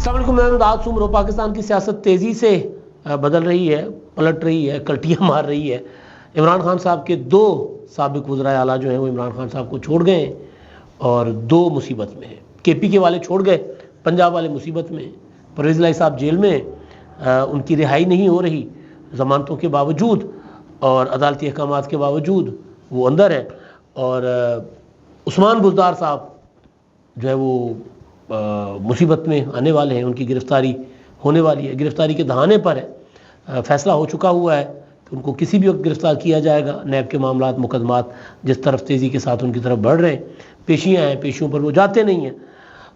السلام علیکم، میں آج سمرو۔ پاکستان کی سیاست تیزی سے بدل رہی ہے، پلٹ رہی ہے، کلٹیاں مار رہی ہے۔ عمران خان صاحب کے دو سابق وزرائے اعلیٰ جو ہیں وہ عمران خان صاحب کو چھوڑ گئے ہیں اور دو مصیبت میں ہیں۔ کے پی کے والے چھوڑ گئے، پنجاب والے مصیبت میں ہیں۔ پرویز الہی صاحب جیل میں ہیں، ان کی رہائی نہیں ہو رہی ضمانتوں کے باوجود اور عدالتی احکامات کے باوجود وہ اندر ہے۔ اور عثمان بزدار صاحب جو ہے وہ مصیبت میں آنے والے ہیں، ان کی گرفتاری ہونے والی ہے، گرفتاری کے دہانے پر ہے۔ فیصلہ ہو چکا ہوا ہے کہ ان کو کسی بھی وقت گرفتار کیا جائے گا۔ نیب کے معاملات، مقدمات جس طرف تیزی کے ساتھ ان کی طرف بڑھ رہے ہیں، پیشیاں ہیں، پیشیوں پر وہ جاتے نہیں ہیں۔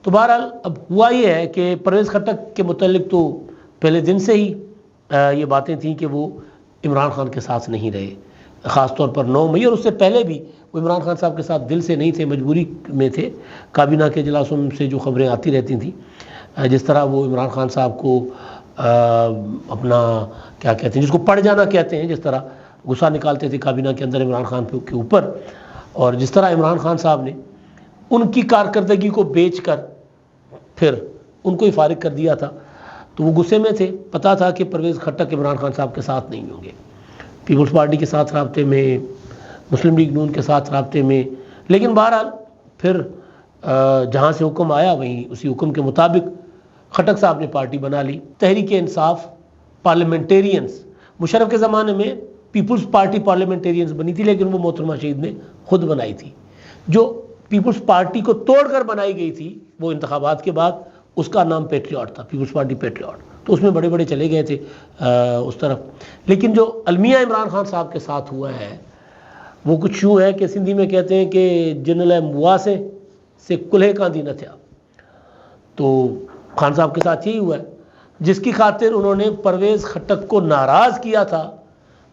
تو بہرحال اب ہوا یہ ہے کہ پرویز خٹک کے متعلق تو پہلے دن سے ہی یہ باتیں تھیں کہ وہ عمران خان کے ساتھ نہیں رہے، خاص طور پر 9 مئی اور اس سے پہلے بھی وہ عمران خان صاحب کے ساتھ دل سے نہیں تھے، مجبوری میں تھے۔ کابینہ کے اجلاسوں سے جو خبریں آتی رہتی تھیں، جس طرح وہ عمران خان صاحب کو اپنا کیا کہتے ہیں، جس کو پڑ جانا کہتے ہیں، جس طرح غصہ نکالتے تھے کابینہ کے اندر عمران خان کے اوپر، اور جس طرح عمران خان صاحب نے ان کی کارکردگی کو بیچ کر پھر ان کو ہی فارغ کر دیا تھا، تو وہ غصے میں تھے۔ پتہ تھا کہ پرویز خٹک عمران خان صاحب کے ساتھ نہیں ہوں گے، پیپلز پارٹی کے ساتھ رابطے میں، مسلم لیگ نون کے ساتھ رابطے میں، لیکن بہرحال پھر جہاں سے حکم آیا وہیں اسی حکم کے مطابق خٹک صاحب نے پارٹی بنا لی، تحریک انصاف پارلیمنٹیرینز۔ مشرف کے زمانے میں پیپلز پارٹی پارلیمنٹیرینز بنی تھی، لیکن وہ محترمہ شہید نے خود بنائی تھی۔ جو پیپلز پارٹی کو توڑ کر بنائی گئی تھی وہ انتخابات کے بعد، اس کا نام پیٹریاٹ تھا، پیپلز پارٹی پیٹریاٹ، تو اس میں بڑے بڑے چلے گئے تھے اس طرف۔ لیکن جو المیہ عمران خان صاحب کے ساتھ ہوا ہے وہ کچھ یوں ہے کہ سندھی میں کہتے ہیں کہ جنل مواسے سے کلہے کاندھی نہ تھیا۔ تو خان صاحب کے ساتھ یہی ہوا ہے، جس کی خاطر انہوں نے پرویز خٹک کو ناراض کیا تھا،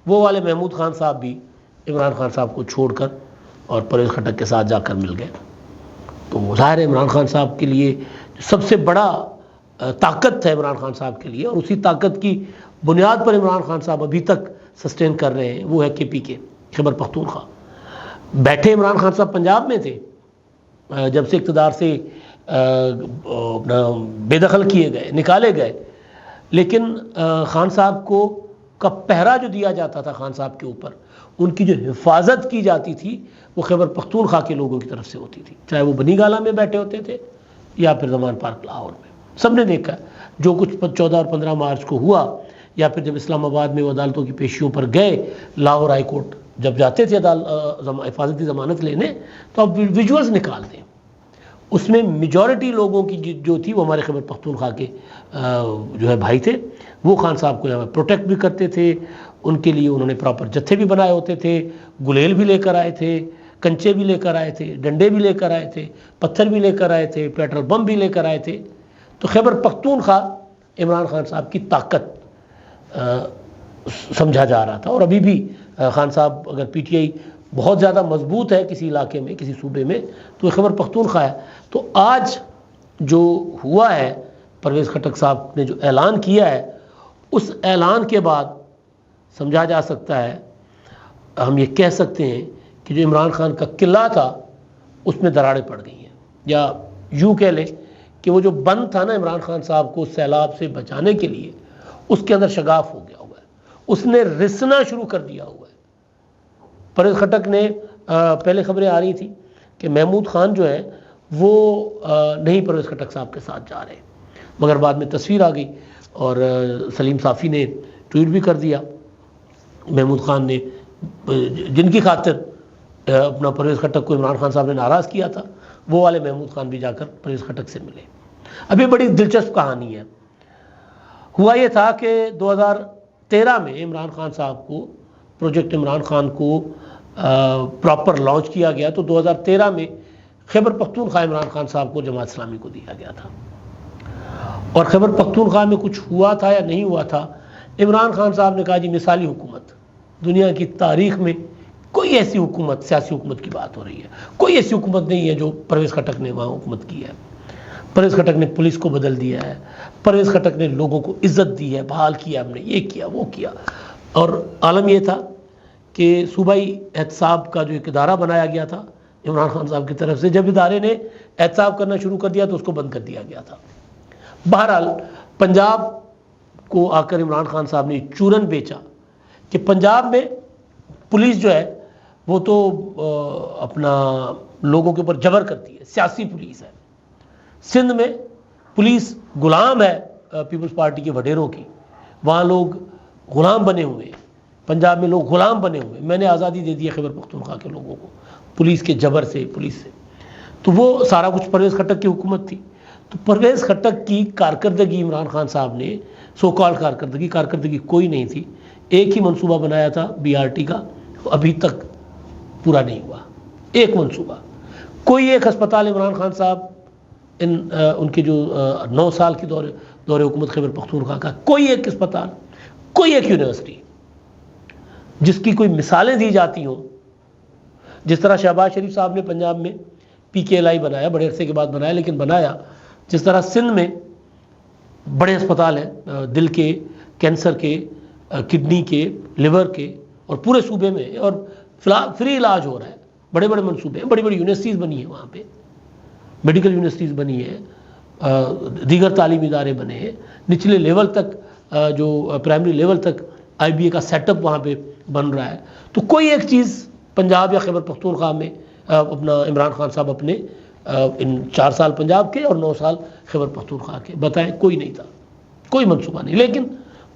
وہ والے محمود خان صاحب بھی عمران خان صاحب کو چھوڑ کر اور پرویز خٹک کے ساتھ جا کر مل گئے۔ تو ظاہر ہے عمران خان صاحب کے لیے سب سے بڑا طاقت ہے عمران خان صاحب کے لیے، اور اسی طاقت کی بنیاد پر عمران خان صاحب ابھی تک سسٹین کر رہے ہیں، وہ ہے کے پی کے، خیبر پختونخوا۔ بیٹھے عمران خان صاحب پنجاب میں تھے جب سے اقتدار سے بے دخل کیے گئے، نکالے گئے، لیکن خان صاحب کو کا پہرا جو دیا جاتا تھا خان صاحب کے اوپر، ان کی جو حفاظت کی جاتی تھی وہ خیبر پختونخوا کے لوگوں کی طرف سے ہوتی تھی، چاہے وہ بنی گالہ میں بیٹھے ہوتے تھے یا پھر زمان پارک لاہور میں۔ سب نے دیکھا جو کچھ 14 اور 15 مارچ کو ہوا، یا پھر جب اسلام آباد میں وہ عدالتوں کی پیشیوں پر گئے، لاہور ہائی کورٹ جب جاتے تھے حفاظتی ضمانت لینے، تو اب ویژولز نکال دیں، اس میں میجورٹی لوگوں کی جو تھی وہ ہمارے خیبر پختونخوا کے جو ہے بھائی تھے۔ وہ خان صاحب کو یہاں پروٹیکٹ بھی کرتے تھے، ان کے لیے انہوں نے پراپر جتھے بھی بنائے ہوتے تھے، گلیل بھی لے کر آئے تھے، کنچے بھی لے کر آئے تھے، ڈنڈے بھی لے کر آئے تھے، پتھر بھی لے کر آئے تھے، پیٹرول بم بھی لے کر آئے تھے۔ تو خیبر پختونخوا عمران خان صاحب کی طاقت سمجھا جا رہا تھا، اور ابھی بھی خان صاحب اگر پی ٹی آئی بہت زیادہ مضبوط ہے کسی علاقے میں، کسی صوبے میں، تو خیبر پختونخوا ہے۔ تو آج جو ہوا ہے، پرویز خٹک صاحب نے جو اعلان کیا ہے، اس اعلان کے بعد سمجھا جا سکتا ہے، ہم یہ کہہ سکتے ہیں کہ جو عمران خان کا قلعہ تھا اس میں دراڑیں پڑ گئی ہیں، یا یوں کہہ لیں کہ وہ جو بند تھا نا عمران خان صاحب کو سیلاب سے بچانے کے لیے، اس کے اندر شگاف ہو گیا ہوا ہے، اس نے رسنا شروع کر دیا ہوا ہے۔ پرویز خٹک نے پہلے خبریں آ رہی تھی کہ محمود خان جو ہے وہ نہیں پرویز خٹک صاحب کے ساتھ جا رہے، مگر بعد میں تصویر آ گئی اور سلیم صافی نے ٹویٹ بھی کر دیا، محمود خان نے جن کی خاطر اپنا پرویز خٹک کو عمران خان صاحب نے ناراض کیا تھا، وہ والے محمود خان بھی جا کر پرویز خٹک سے ملے۔ اب یہ بڑی دلچسپ کہانی ہے۔ ہوا یہ تھا کہ 2013 میں عمران خان صاحب کو پروجیکٹ عمران خان کو پراپر لانچ کیا گیا، تو 2013 میں خیبر پختونخوا عمران خان صاحب کو جماعت اسلامی کو دیا گیا تھا، اور خیبر پختونخوا میں کچھ ہوا تھا یا نہیں ہوا تھا، عمران خان صاحب نے کہا جی مثالی حکومت، دنیا کی تاریخ میں کوئی ایسی حکومت، سیاسی حکومت کی بات ہو رہی ہے، کوئی ایسی حکومت نہیں ہے جو پرویز خٹک نے وہاں حکومت کی ہے۔ پرویز خٹک نے پولیس کو بدل دیا ہے، پرویز خٹک نے لوگوں کو عزت دی ہے، بحال کیا، ہم نے یہ کیا وہ کیا۔ اور عالم یہ تھا کہ صوبائی احتساب کا جو ایک ادارہ بنایا گیا تھا عمران خان صاحب کی طرف سے، جب ادارے نے احتساب کرنا شروع کر دیا تو اس کو بند کر دیا گیا تھا۔ بہرحال پنجاب کو آ کر عمران خان صاحب نے چورن بیچا کہ پنجاب میں پولیس جو ہے وہ تو اپنا لوگوں کے اوپر جبر کرتی ہے، سیاسی پولیس ہے۔ سندھ میں پولیس غلام ہے پیپلز پارٹی کے وڈیروں کی، وہاں لوگ غلام بنے ہوئے ہیں، پنجاب میں لوگ غلام بنے ہوئے ہیں۔ میں نے آزادی دے دی ہے خیبر پختونخوا کے لوگوں کو پولیس کے جبر سے، پولیس سے۔ تو وہ سارا کچھ پرویز خٹک کی حکومت تھی۔ تو پرویز خٹک کی کارکردگی عمران خان صاحب نے سو کال کارکردگی کوئی نہیں تھی۔ ایک ہی منصوبہ بنایا تھا بی آر ٹی کا، ابھی تک پورا نہیں ہوا۔ ایک منصوبہ، کوئی ایک ہسپتال عمران خان صاحب ان کے جو 9 سال کی دور حکومت خیبر پختونخوا کا، کوئی ایک اسپتال، کوئی ایک یونیورسٹی جس کی کوئی مثالیں دی جاتی ہوں، جس طرح شہباز شریف صاحب نے پنجاب میں پی کے ایل آئی بنایا، بڑے عرصے کے بعد بنایا لیکن بنایا، جس طرح سندھ میں بڑے اسپتال ہیں دل کے، کینسر کے، کڈنی کے، لیور کے، اور پورے صوبے میں، اور فری علاج ہو رہا ہے، بڑے بڑے منصوبے ہیں، بڑی بڑی یونیورسٹیز بنی ہیں وہاں پہ، میڈیکل یونیورسٹیز بنی ہیں، دیگر تعلیمی ادارے بنے ہیں، نچلے لیول تک جو پرائمری لیول تک آئی بی اے کا سیٹ اپ وہاں پہ بن رہا ہے۔ تو کوئی ایک چیز پنجاب یا خیبر پختونخوا میں اپنا عمران خان صاحب اپنے ان 4 سال پنجاب کے اور 9 سال خیبر پختونخوا کے بتائیں، کوئی نہیں تھا، کوئی منصوبہ نہیں۔ لیکن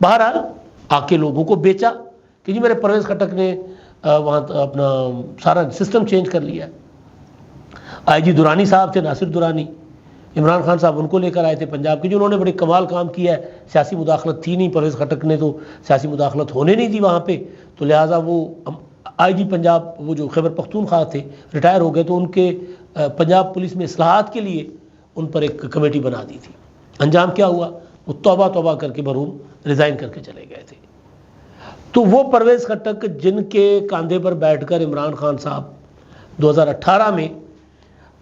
بہرحال آ کے لوگوں کو بیچا کہ جی میرے پرویز خٹک نے وہاں اپنا سارا سسٹم چینج کر لیا ہے۔ آئی جی درانی صاحب تھے، ناصر درانی، عمران خان صاحب ان کو لے کر آئے تھے پنجاب کے، جو انہوں نے بڑے کمال کام کیا ہے۔ سیاسی مداخلت تھی نہیں، پرویز خٹک نے تو سیاسی مداخلت ہونے نہیں دی وہاں پہ، تو لہٰذا وہ آئی جی پنجاب، وہ جو خیبر پختونخوا تھے ریٹائر ہو گئے، تو ان کے پنجاب پولیس میں اصلاحات کے لیے ان پر ایک کمیٹی بنا دی تھی۔ انجام کیا ہوا؟ وہ توبہ کر کے مرحوم ریزائن کر کے چلے گئے تھے۔ تو وہ پرویز خٹک جن کے کاندھے پر بیٹھ کر عمران خان صاحب 2018 میں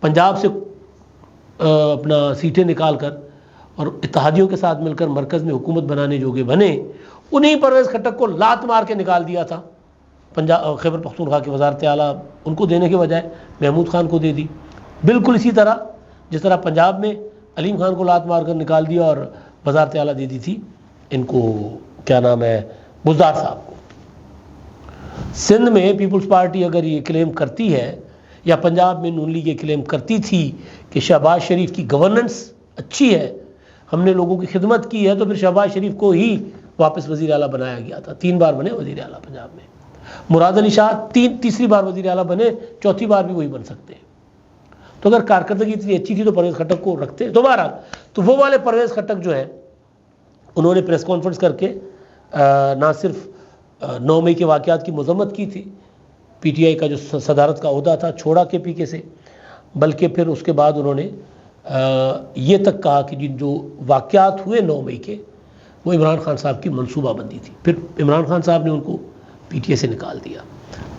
پنجاب سے اپنا سیٹیں نکال کر اور اتحادیوں کے ساتھ مل کر مرکز میں حکومت بنانے جوگے بنے، انہی پرویز خٹک کو لات مار کے نکال دیا تھا پنجاب خیبر پختونخوا کی وزارت اعلیٰ، ان کو دینے کے بجائے محمود خان کو دے دی۔ بالکل اسی طرح جس طرح پنجاب میں علیم خان کو لات مار کر نکال دیا اور وزارت اعلیٰ دے دی تھی ان کو، کیا نام ہے، بزدار صاحب کو۔ سندھ میں پیپلز پارٹی اگر یہ کلیم کرتی ہے، یا پنجاب میں نون لیگ یہ کلیم کرتی تھی کہ شہباز شریف کی گورننس اچھی ہے، ہم نے لوگوں کی خدمت کی ہے، تو پھر شہباز شریف کو ہی واپس وزیر اعلیٰ بنایا گیا تھا۔ 3 بار بنے وزیر اعلیٰ پنجاب میں۔ مراد علی شاہ تیسری بار وزیر اعلیٰ بنے، چوتھی بار بھی وہی بن سکتے ہیں۔ تو اگر کارکردگی اتنی اچھی تھی تو پرویز خٹک کو رکھتے دوبارہ۔ تو وہ والے پرویز خٹک جو ہے انہوں نے پریس کانفرنس کر کے نہ صرف 9 مئی کے واقعات کی مذمت کی تھی، پی ٹی آئی کا جو صدارت کا عہدہ تھا چھوڑا کے پی کے سے، بلکہ پھر اس کے بعد انہوں نے یہ تک کہا کہ جن جو واقعات ہوئے 9 مئی کے وہ عمران خان صاحب کی منصوبہ بندی تھی۔ پھر عمران خان صاحب نے ان کو پی ٹی آئی سے نکال دیا۔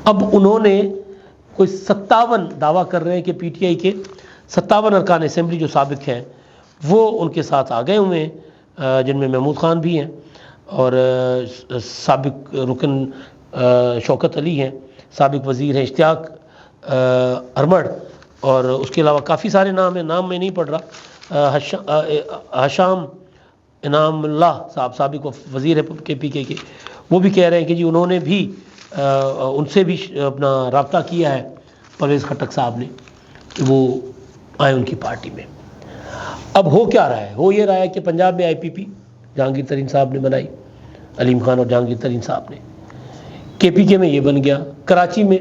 اب انہوں نے کوئی 57 دعویٰ کر رہے ہیں کہ پی ٹی آئی کے 57 ارکان اسمبلی جو سابق ہیں وہ ان کے ساتھ آ گئے ہوئے ہیں، جن میں محمود خان بھی ہیں اور سابق رکن شوکت علی ہیں، سابق وزیر ہیں اشتیاق ارمڑ، اور اس کے علاوہ کافی سارے نام ہیں، نام میں نہیں پڑھ رہا۔ حشام انعام اللہ صاحب سابق وزیر ہے کے پی کے، وہ بھی کہہ رہے ہیں کہ جی انہوں نے بھی ان سے بھی اپنا رابطہ کیا ہے پرویز خٹک صاحب نے کہ وہ آئے ان کی پارٹی میں۔ اب ہو کیا رہا ہے؟ ہو یہ رہا ہے کہ پنجاب میں آئی پی پی جہانگیر ترین صاحب نے بنائی، علیم خان اور جہانگیر ترین صاحب نے۔ کے پی کے میں یہ بن گیا۔ کراچی میں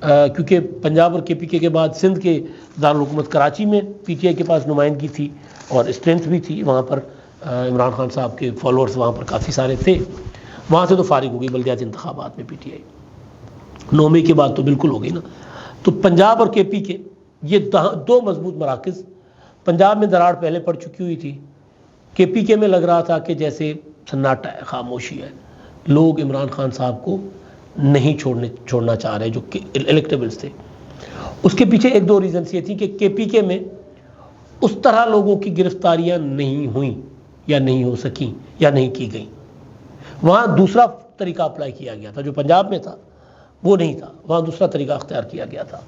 کیونکہ پنجاب اور کے پی کے بعد سندھ کے دارالحکومت کراچی میں پی ٹی آئی کے پاس نمائندگی تھی اور اسٹرینتھ بھی تھی، وہاں پر عمران خان صاحب کے فالوورز وہاں پر کافی سارے تھے، وہاں سے تو فارغ ہو گئی بلدیاتی انتخابات میں پی ٹی آئی 9 مئی کے بعد تو بالکل ہو گئی نا۔ تو پنجاب اور کے پی کے یہ 2 مضبوط مراکز، پنجاب میں دراڑ پہلے پڑ چکی ہوئی تھی، کے پی کے میں لگ رہا تھا کہ جیسے سناٹا ہے، خاموشی ہے، لوگ عمران خان صاحب کو نہیں چھوڑنا چاہ رہے جو کہ الیکٹیبلز تھے۔ اس کے پیچھے 1-2 ریزنس یہ تھی کہ کے پی کے میں اس طرح لوگوں کی گرفتاریاں نہیں ہوئیں یا نہیں ہو سکیں یا نہیں کی گئیں، وہاں دوسرا طریقہ اپلائی کیا گیا تھا، جو پنجاب میں تھا وہ نہیں تھا، وہاں دوسرا طریقہ اختیار کیا گیا تھا۔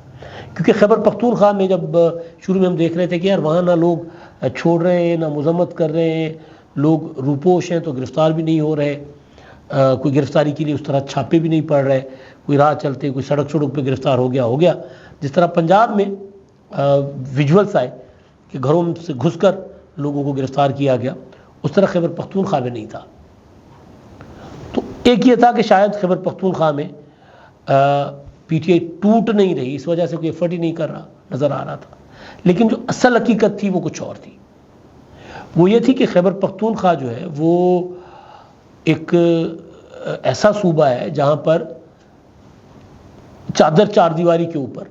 کیونکہ خیبر پختونخوا میں جب شروع میں ہم دیکھ رہے تھے کہ یار وہاں نہ لوگ چھوڑ رہے ہیں نہ مذمت کر رہے ہیں، لوگ روپوش ہیں تو گرفتار بھی نہیں ہو رہے، کوئی گرفتاری کے لیے اس طرح چھاپے بھی نہیں پڑ رہے، کوئی راہ چلتے کوئی سڑک پہ گرفتار ہو گیا۔ جس طرح پنجاب میں ویژولز آئے کہ گھروں سے گھس کر لوگوں کو گرفتار کیا گیا، اس طرح خیبر پختونخوا میں نہیں تھا۔ تو ایک یہ تھا کہ شاید خیبر پختونخوا میں پی ٹی آئی ٹوٹ نہیں رہی، اس وجہ سے کوئی ایفرٹ ہی نہیں کر رہا نظر آ رہا تھا، لیکن جو اصل حقیقت تھی وہ کچھ اور تھی۔ وہ یہ تھی کہ خیبر پختونخوا جو ہے وہ ایک ایسا صوبہ ہے جہاں پر چادر چار دیواری کے اوپر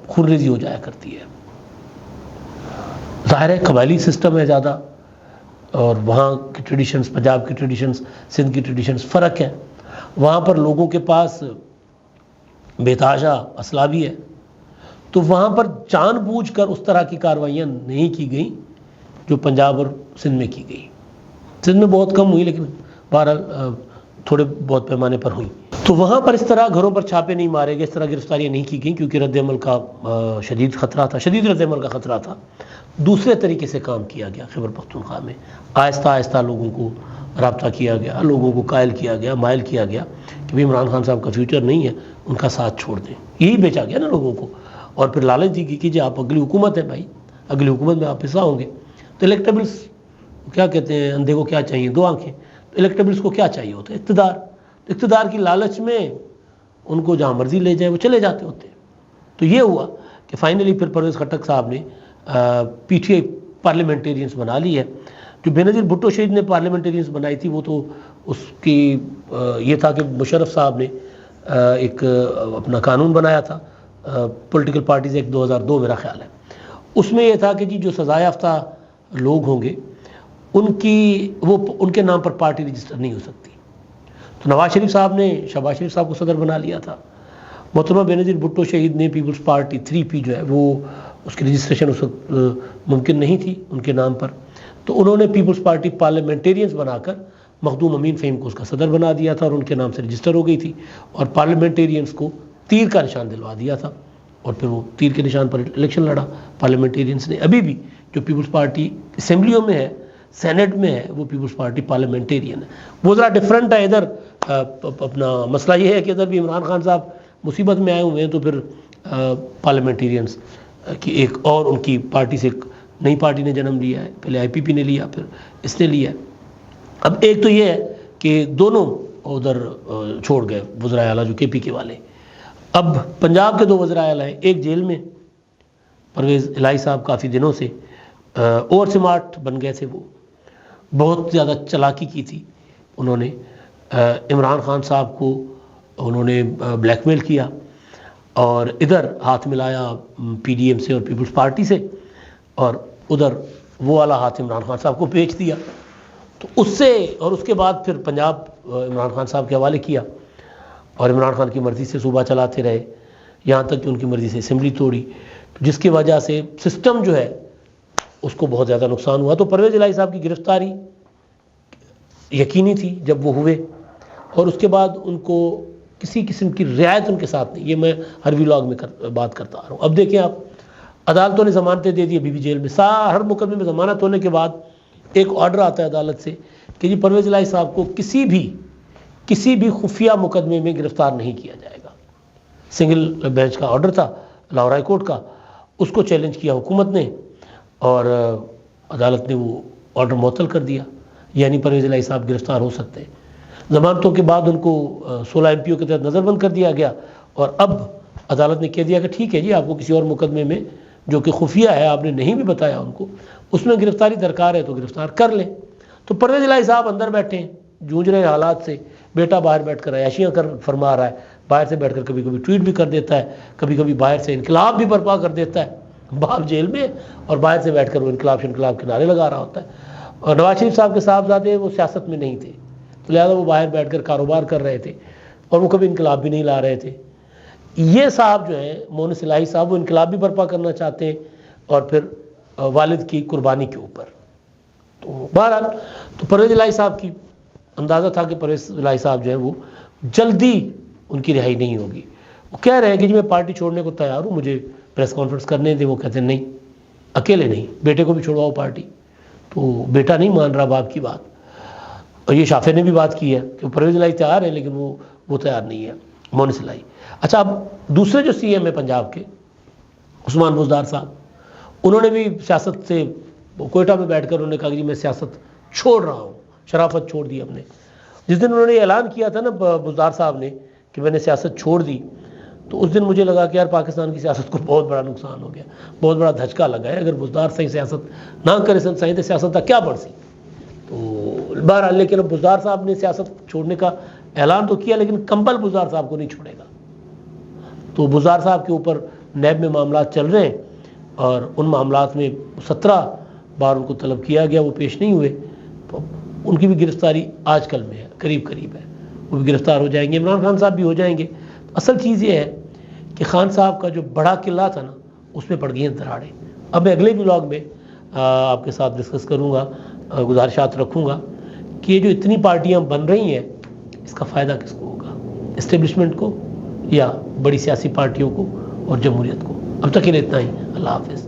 خون ریزی ہو جایا کرتی ہے۔ ظاہر ہے قبائلی سسٹم ہے زیادہ، اور وہاں کی ٹریڈیشنز، پنجاب کی ٹریڈیشنز، سندھ کی ٹریڈیشنز فرق ہیں۔ وہاں پر لوگوں کے پاس بے تحاشا اسلحہ بھی ہے، تو وہاں پر جان بوجھ کر اس طرح کی کارروائیاں نہیں کی گئیں جو پنجاب اور سندھ میں کی گئی۔ سندھ میں بہت کم ہوئی، لیکن بہرحال تھوڑے بہت پیمانے پر ہوئی۔ تو وہاں پر اس طرح گھروں پر چھاپے نہیں مارے گئے، اس طرح گرفتاریاں نہیں کی گئیں، کیونکہ رد عمل کا شدید خطرہ تھا، شدید رد عمل کا خطرہ تھا۔ دوسرے طریقے سے کام کیا گیا خیبر پختونخوا میں، آہستہ آہستہ لوگوں کو رابطہ کیا گیا، لوگوں کو قائل کیا گیا، مائل کیا گیا کہ بھی عمران خان صاحب کا فیوچر نہیں ہے، ان کا ساتھ چھوڑ دیں۔ یہی بیچا گیا نا لوگوں کو، اور پھر لالچ دی کہ جی آپ اگلی حکومت ہے بھائی، اگلی حکومت میں آپ حصہ ہوں گے۔ تو الیکٹیبلس کیا کہتے ہیں، اندھے کو کیا چاہیے، دو آنکھیں۔ تو الیکٹیبلس کو کیا چاہیے ہوتا ہے؟ اقتدار۔ تو اقتدار کی لالچ میں ان کو جہاں مرضی لے جائے وہ چلے جاتے ہوتے ہیں۔ تو یہ ہوا کہ فائنلی پھر پرویز خٹک صاحب نے پی ٹی آئی پارلیمنٹیرینز بنا لی ہے۔ جو بے نظیر بھٹو شہید نے پارلیمنٹیرینز بنائی تھی، وہ تو اس کی یہ تھا کہ مشرف صاحب نے ایک اپنا قانون بنایا تھا، پولیٹیکل پارٹیز ایک 2002 میرا خیال ہے۔ اس میں یہ تھا کہ جی جو سزا یافتہ لوگ ہوں گے ان کے نام پر پارٹی رجسٹر نہیں ہو سکتی۔ تو نواز شریف صاحب نے شہباز شریف صاحب کو صدر بنا لیا تھا۔ محترمہ بے نظیر بھٹو شہید نے پیپلز پارٹی 3P جو ہے وہ اس کی رجسٹریشن اس وقت ممکن نہیں تھی ان کے نام پر، تو انہوں نے پیپلز پارٹی پارلیمنٹیرینز بنا کر مخدوم امین فہیم کو اس کا صدر بنا دیا تھا، اور ان کے نام سے رجسٹر ہو گئی تھی، اور پارلیمنٹیرینز کو تیر کا نشان دلوا دیا تھا، اور پھر وہ تیر کے نشان پر الیکشن لڑا پارلیمنٹیرینز نے۔ ابھی بھی جو پیپلز پارٹی اسمبلیوں میں ہے، سینٹ میں ہے، وہ پیپلز پارٹی پارلیمنٹیرین ہے۔ وہ ذرا ڈفرینٹ ہے، ادھر اپنا مسئلہ یہ ہے کہ ادھر بھی عمران خان صاحب مصیبت میں آئے ہوئے ہیں، تو پھر پارلیمنٹیرینز کی ایک اور ان کی پارٹی سے ایک نئی پارٹی نے جنم لیا ہے، پہلے IPP نے لیا، پھر اس نے لیا۔ اب ایک تو یہ ہے کہ دونوں ادھر چھوڑ گئے وزرائے اعلیٰ جو KP کے والے۔ اب پنجاب کے 2 وزرائے اعلیٰ ہیں، ایک جیل میں، پرویز الہی صاحب کافی دنوں سے اوور سمارٹ بن گئے تھے، وہ بہت زیادہ چالاکی کی تھی انہوں نے، عمران خان صاحب کو انہوں نے بلیک میل کیا، اور ادھر ہاتھ ملایا PDM سے اور پیپلز پارٹی سے، اور ادھر وہ والا ہاتھ عمران خان صاحب کو بیچ دیا۔ تو اس سے اور اس کے بعد پھر پنجاب عمران خان صاحب کے حوالے کیا، اور عمران خان کی مرضی سے صوبہ چلاتے رہے، یہاں تک کہ ان کی مرضی سے اسمبلی توڑی، جس کی وجہ سے سسٹم جو ہے اس کو بہت زیادہ نقصان ہوا۔ تو پرویز الہی صاحب کی گرفتاری یقینی تھی جب وہ ہوئے، اور اس کے بعد ان کو کسی قسم کی رعایت ان کے ساتھ نہیں۔ یہ میں ہر ولاگ میں بات کرتا آ رہا ہوں۔ اب دیکھیں آپ، عدالتوں نے ضمانتیں دے دی، ابھی بھی جیل میں، ہر مقدمے میں ضمانت ہونے کے بعد ایک آرڈر آتا ہے عدالت سے کہ جی پرویز الہی صاحب کو کسی بھی خفیہ مقدمے میں گرفتار نہیں کیا جائے گا۔ سنگل بینچ کا آرڈر تھا لاہور ہائی کورٹ کا، اس کو چیلنج کیا حکومت نے، اور عدالت نے وہ آرڈر معطل کر دیا، یعنی پرویز الہی صاحب گرفتار ہو سکتے ہیں۔ ضمانتوں کے بعد ان کو 16 MPO کے تحت نظر بند کر دیا گیا، اور اب عدالت نے کہہ دیا کہ ٹھیک ہے جی، آپ کو کسی اور مقدمے میں جو کہ خفیہ ہے، آپ نے نہیں بھی بتایا ان کو، اس میں گرفتاری درکار ہے تو گرفتار کر لیں۔ تو پرویز الہی صاحب اندر بیٹھے ہیں، جوجھ رہے حالات سے، بیٹا باہر بیٹھ کر عیاشیاں فرما رہا ہے، باہر سے بیٹھ کر کبھی کبھی ٹویٹ بھی کر دیتا ہے، کبھی کبھی باہر سے انقلاب بھی برپا کر دیتا ہے، باہر جیل میں، اور باہر سے بیٹھ کر وہ انقلاب کے نعرے لگا رہا ہوتا ہے۔ اور نواز شریف صاحب کے صاحبزادے وہ سیاست میں نہیں تھے، تو لہٰذا وہ باہر بیٹھ کر کاروبار کر رہے تھے، اور وہ کبھی انقلاب بھی نہیں لا رہے تھے۔ یہ صاحب جو ہیں مونس الہی صاحب، وہ انقلاب بھی برپا کرنا چاہتے ہیں، اور پھر والد کی قربانی کے اوپر۔ تو بہرحال تو پرویز الہی صاحب کی اندازہ تھا کہ پرویز الہی صاحب جو ہیں وہ جلدی ان کی رہائی نہیں ہوگی۔ وہ کہہ رہے ہیں کہ جی میں پارٹی چھوڑنے کو تیار ہوں، مجھے پریس کانفرنس کرنے دیں۔ وہ کہتے ہیں نہیں، اکیلے نہیں، بیٹے کو بھی چھوڑواؤ پارٹی، تو بیٹا نہیں مان رہا باپ کی بات. اور یہ شافع نے بھی بات کی ہے کہ پرویز الہی تیار ہے لیکن وہ تیار نہیں ہے، مونس الہی. اچھا، اب دوسرے جو سی ایم ہے پنجاب کے، عثمان بزدار صاحب، انہوں نے بھی سیاست سے کوئٹہ میں بیٹھ کر انہوں نے کہا کہ جی میں سیاست چھوڑ رہا ہوں، شرافت چھوڑ دی ہم نے. جس دن انہوں نے اعلان کیا تھا نا بزدار صاحب نے کہ میں نے سیاست چھوڑ دی، تو اس دن مجھے لگا کہ یار پاکستان کی سیاست کو بہت بڑا نقصان ہو گیا، بہت بڑا دھچکا لگا ہے. اگر بزدار صحیح سیاست نہ کرے سن صحیح تو سیاست کا کیا بڑھ سی. تو بہرحال لیکن اب بزدار صاحب نے سیاست چھوڑنے کا اعلان تو کیا لیکن کمبل بزدار صاحب کو نہیں چھوڑے گا. تو بزدار صاحب کے اوپر نیب میں معاملات چل رہے ہیں اور ان معاملات میں 17 بار ان کو طلب کیا گیا، وہ پیش نہیں ہوئے. ان کی بھی گرفتاری آج کل میں ہے، قریب ہے، وہ بھی گرفتار ہو جائیں گے. عمران خان صاحب بھی ہو جائیں گے. اصل چیز یہ ہے کہ خان صاحب کا جو بڑا قلعہ تھا نا اس میں پڑ گئی ہیں دراڑیں. اب میں اگلے ولاگ میں آپ کے ساتھ ڈسکس کروں گا، گزارشات رکھوں گا کہ یہ جو اتنی پارٹیاں بن رہی ہیں اس کا فائدہ کس کو ہوگا، اسٹیبلشمنٹ کو یا بڑی سیاسی پارٹیوں کو اور جمہوریت کو. اب تک کے لیے اتنا ہی. اللہ حافظ.